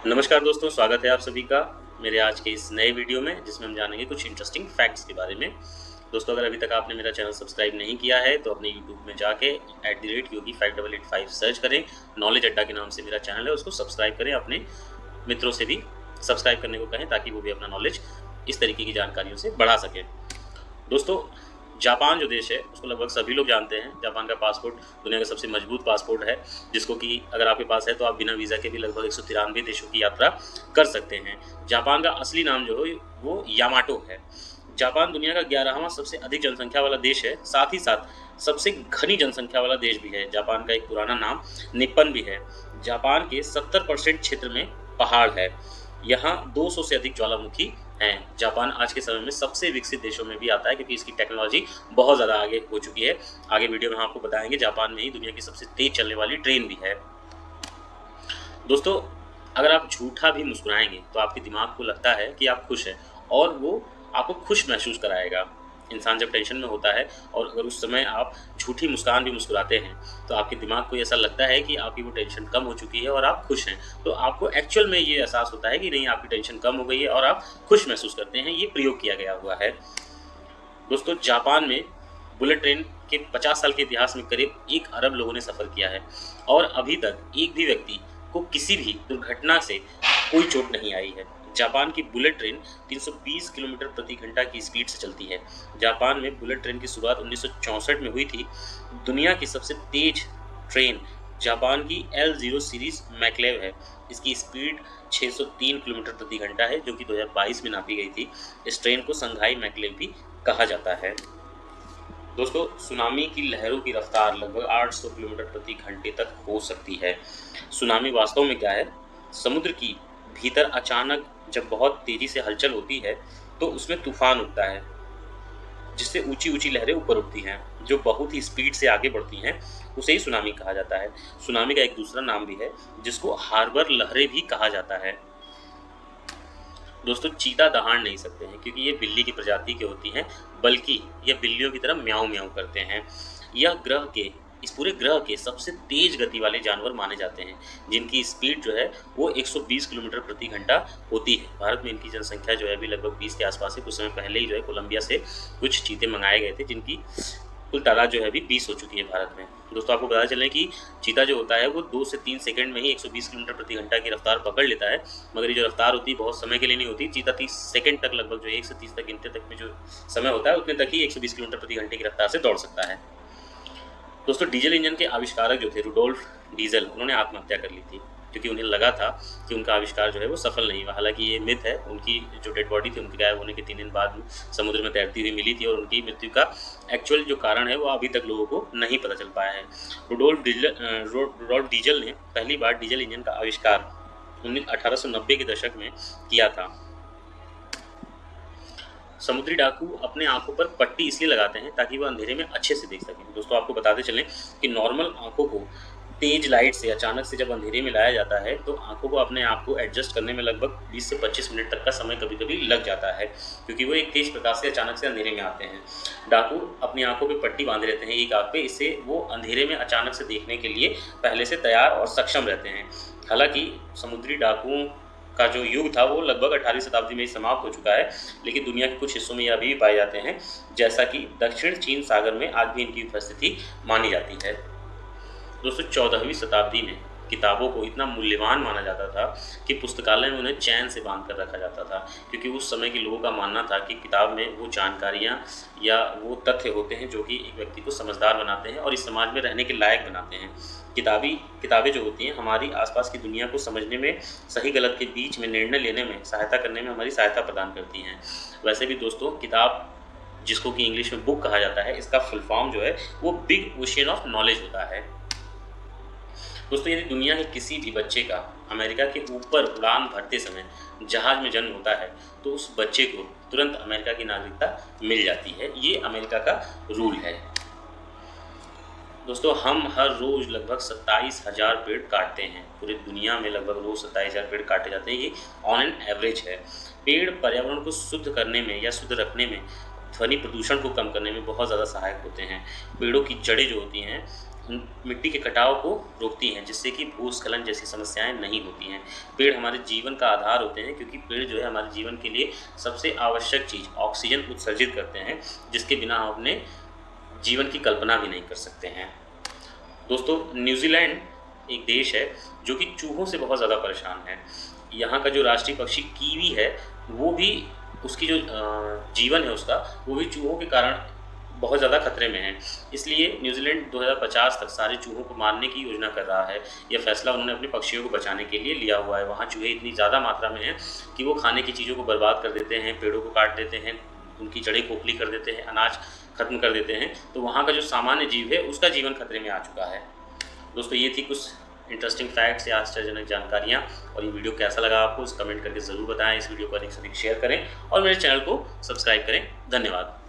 नमस्कार दोस्तों, स्वागत है आप सभी का मेरे आज के इस नए वीडियो में, जिसमें हम जानेंगे कुछ इंटरेस्टिंग फैक्ट्स के बारे में। दोस्तों, अगर अभी तक आपने मेरा चैनल सब्सक्राइब नहीं किया है तो अपने यूट्यूब में जाके @yogi 5885 सर्च करें। नॉलेज अड्डा के नाम से मेरा चैनल है, उसको सब्सक्राइब करें। अपने मित्रों से भी सब्सक्राइब करने को कहें ताकि वो भी अपना नॉलेज इस तरीके की जानकारियों से बढ़ा सकें। दोस्तों, जापान जो देश है उसको लगभग सभी लोग जानते हैं। जापान का पासपोर्ट दुनिया का सबसे मजबूत पासपोर्ट है, जिसको कि अगर आपके पास है तो आप बिना वीज़ा के भी लगभग 193 देशों की यात्रा कर सकते हैं। जापान का असली नाम जो है वो यामाटो है। जापान दुनिया का 11वां सबसे अधिक जनसंख्या वाला देश है, साथ ही साथ सबसे घनी जनसंख्या वाला देश भी है। जापान का एक पुराना नाम निप्पन भी है। जापान के 70% क्षेत्र में पहाड़ है। यहाँ 200 से अधिक ज्वालामुखी हैं। जापान आज के समय में सबसे विकसित देशों में भी आता है, क्योंकि इसकी टेक्नोलॉजी बहुत ज़्यादा आगे हो चुकी है। आगे वीडियो में हम आपको बताएंगे। जापान में ही दुनिया की सबसे तेज चलने वाली ट्रेन भी है। दोस्तों, अगर आप झूठा भी मुस्कुराएंगे तो आपके दिमाग को लगता है कि आप खुश हैं, और वो आपको खुश महसूस कराएगा। इंसान जब टेंशन में होता है और अगर उस समय आप झूठी मुस्कान भी मुस्कुराते हैं तो आपके दिमाग को ऐसा लगता है कि आपकी वो टेंशन कम हो चुकी है और आप खुश हैं। तो आपको एक्चुअल में ये एहसास होता है कि नहीं, आपकी टेंशन कम हो गई है और आप खुश महसूस करते हैं। ये प्रयोग किया गया हुआ है। दोस्तों, जापान में बुलेट ट्रेन के 50 साल के इतिहास में करीब 1 अरब लोगों ने सफ़र किया है, और अभी तक एक भी व्यक्ति को किसी भी दुर्घटना से कोई चोट नहीं आई है। जापान की बुलेट ट्रेन 320 किलोमीटर प्रति घंटा की स्पीड से चलती है। जापान में बुलेट ट्रेन की शुरुआत 1964 में हुई थी। दुनिया की सबसे तेज ट्रेन जापान की L0 सीरीज मैकलेव है। इसकी स्पीड 603 किलोमीटर प्रति घंटा है, जो कि 2022 में नापी गई थी। इस ट्रेन को संघाई मैकलेव भी कहा जाता है। दोस्तों, सुनामी की लहरों की रफ्तार लगभग 800 किलोमीटर प्रति घंटे तक हो सकती है। सुनामी वास्तव में क्या है? समुद्र की भीतर अचानक जब बहुत तेजी से हलचल होती है तो उसमें तूफान उठता है, जिससे ऊंची ऊंची लहरें ऊपर उठती हैं, जो बहुत ही स्पीड से आगे बढ़ती हैं। उसे ही सुनामी कहा जाता है। सुनामी का एक दूसरा नाम भी है, जिसको हार्बर लहरें भी कहा जाता है। दोस्तों, चीता दहाड़ नहीं सकते हैं क्योंकि ये बिल्ली की प्रजाति के होती हैं, बल्कि ये बिल्लियों की तरह म्याऊं म्याऊं करते हैं। इस पूरे ग्रह के सबसे तेज गति वाले जानवर माने जाते हैं, जिनकी स्पीड जो है वो 120 किलोमीटर प्रति घंटा होती है। भारत में इनकी जनसंख्या जो है अभी लगभग 20 के आसपास है। कुछ समय पहले ही जो है कोलंबिया से कुछ चीते मंगाए गए थे, जिनकी कुल तादाद जो है अभी 20 हो चुकी है भारत में। दोस्तों, आपको पता चले कि चीता जो होता है वो 2 से 3 सेकंड में ही 120 किलोमीटर प्रति घंटा की रफ्तार पकड़ लेता है, मगर ये जो रफ्तार होती है बहुत समय के लिए नहीं होती। चीता 30 सेकंड तक, लगभग जो 1 से 30 तक गिनते तक में जो समय होता है उतने तक ही 120 किलोमीटर प्रति घंटे की रफ्तार से दौड़ सकता है। दोस्तों, डीजल इंजन के आविष्कारक जो थे रुडोल्फ डीजल, उन्होंने आत्महत्या कर ली थी, क्योंकि उन्हें लगा था कि उनका आविष्कार जो है वो सफल नहीं हुआ। हालांकि ये मिथ है। उनकी जो डेड बॉडी थी उनके गायब होने के 3 दिन बाद समुद्र में तैरती हुई मिली थी, और उनकी मृत्यु का एक्चुअल जो कारण है वो अभी तक लोगों को नहीं पता चल पाया है। रुडोल्फ डीजल ने पहली बार डीजल इंजन का आविष्कार 1890 के दशक में किया था। समुद्री डाकू अपने आंखों पर पट्टी इसलिए लगाते हैं ताकि वह अंधेरे में अच्छे से देख सकें। दोस्तों, आपको बताते चलें कि नॉर्मल आंखों को तेज लाइट से अचानक से जब अंधेरे में लाया जाता है तो आंखों को अपने आप को एडजस्ट करने में लगभग 20 से 25 मिनट तक का समय कभी कभी लग जाता है, क्योंकि वो एक तेज प्रकाश से अचानक से अंधेरे में आते हैं। डाकू अपनी आंखों पे पट्टी बांधे रहते हैं एक आंख पे, इससे वो अंधेरे में अचानक से देखने के लिए पहले से तैयार और सक्षम रहते हैं। हालांकि समुद्री डाकुओं का जो युग था वो लगभग 18वीं शताब्दी में ही समाप्त हो चुका है, लेकिन दुनिया के कुछ हिस्सों में ये अभी भी पाए जाते हैं, जैसा कि दक्षिण चीन सागर में आज भी इनकी उपस्थिति मानी जाती है। दोस्तों, 14वीं शताब्दी में किताबों को इतना मूल्यवान माना जाता था कि पुस्तकालय में उन्हें चैन से बांध कर रखा जाता था, क्योंकि उस समय के लोगों का मानना था कि किताब में वो जानकारियाँ या वो तथ्य होते हैं जो कि एक व्यक्ति को समझदार बनाते हैं और इस समाज में रहने के लायक बनाते हैं। किताबें जो होती हैं हमारी आसपास की दुनिया को समझने में, सही गलत के बीच में निर्णय लेने में सहायता करने में हमारी सहायता प्रदान करती हैं। वैसे भी दोस्तों, किताब, जिसको कि इंग्लिश में बुक कहा जाता है, इसका फुल फॉर्म जो है वो बिग ओशियन ऑफ नॉलेज होता है। दोस्तों, यदि दुनिया के किसी भी बच्चे का अमेरिका के ऊपर उड़ान भरते समय जहाज में जन्म होता है तो उस बच्चे को तुरंत अमेरिका की नागरिकता मिल जाती है। ये अमेरिका का रूल है। दोस्तों, हम हर रोज़ लगभग 27,000 पेड़ काटते हैं। पूरी दुनिया में लगभग रोज़ 27,000 पेड़ काटे जाते हैं। ये ऑन एन एवरेज है। पेड़ पर्यावरण को शुद्ध करने में या शुद्ध रखने में, ध्वनि प्रदूषण को कम करने में बहुत ज़्यादा सहायक होते हैं। पेड़ों की जड़ें जो होती हैं मिट्टी के कटाव को रोकती हैं, जिससे कि भूस्खलन जैसी समस्याएं नहीं होती हैं। पेड़ हमारे जीवन का आधार होते हैं, क्योंकि पेड़ जो है हमारे जीवन के लिए सबसे आवश्यक चीज़ ऑक्सीजन उत्सर्जित करते हैं, जिसके बिना हम अपने जीवन की कल्पना भी नहीं कर सकते हैं। दोस्तों, न्यूजीलैंड एक देश है जो कि चूहों से बहुत ज़्यादा परेशान है। यहाँ का जो राष्ट्रीय पक्षी कीवी है, वो भी उसकी जो जीवन है उसका, वो भी चूहों के कारण बहुत ज़्यादा खतरे में है। इसलिए न्यूजीलैंड 2050 तक सारे चूहों को मारने की योजना कर रहा है। यह फैसला उन्होंने अपने पक्षियों को बचाने के लिए लिया हुआ है। वहाँ चूहे इतनी ज़्यादा मात्रा में हैं कि वो खाने की चीज़ों को बर्बाद कर देते हैं, पेड़ों को काट देते हैं, उनकी जड़ें खोखली कर देते हैं, अनाज खत्म कर देते हैं। तो वहाँ का जो सामान्य जीव है उसका जीवन खतरे में आ चुका है। दोस्तों, ये थी कुछ इंटरेस्टिंग फैक्ट्स या आश्चर्यजनक जानकारियाँ। और ये वीडियो कैसा लगा आपको, कमेंट करके ज़रूर बताएं। इस वीडियो को अधिक से अधिक शेयर करें और मेरे चैनल को सब्सक्राइब करें। धन्यवाद।